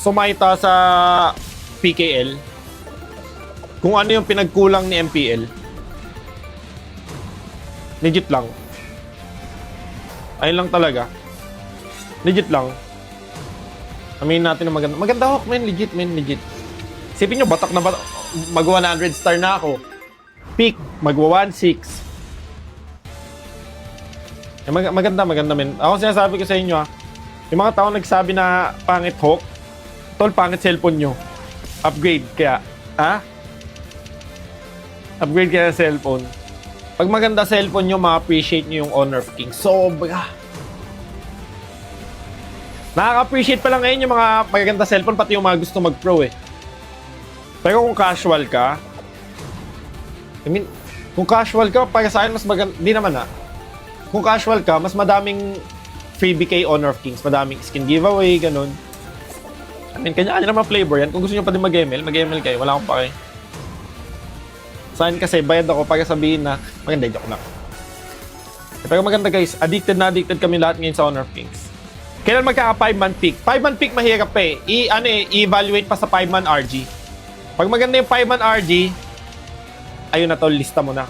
sumaita sa PKL, kung ano yung pinagkulang ni MPL, legit lang. Ayun lang talaga. Legit lang. Aminin natin na maganda. Maganda Hawk, man. Legit, man. Legit. Isipin nyo, batak na batak. Mag 100 star na ako. Peak, magwa 1.6. Maganda, men. Ako sinasabi ko sa inyo, ha. Yung mga tao nagsabi na pangit Hawk, tol, pangit cellphone nyo. Upgrade kaya. Ha? Upgrade kaya cellphone. Pag maganda cellphone nyo, ma-appreciate nyo yung Honor of Kings. Sobra. Nakaka-appreciate pa lang ngayon yung mga magaganda cellphone, pati yung mga gusto mag-pro eh. Pero kung casual ka, kung casual ka, para sa akin, mas maganda, di naman ha. Kung casual ka, mas madaming freebie kay Honor of Kings, madaming skin giveaway, ganun. Kanya-kanya naman flavor yan. Kung gusto nyo pa din mag-ML, mag-ML kayo, wala akong pake. Sa akin kasi, bayad ako para sabihin na, maganda, joke lang. Pero maganda guys, addicted na addicted kami lahat ngayon sa Honor of Kings. Kailan magkaka 5-man pick? 5-man pick mahirap pa eh. I-evaluate pa sa 5-man RG. Pag maganda yung 5-man RG, ayun na tol, lista mo na.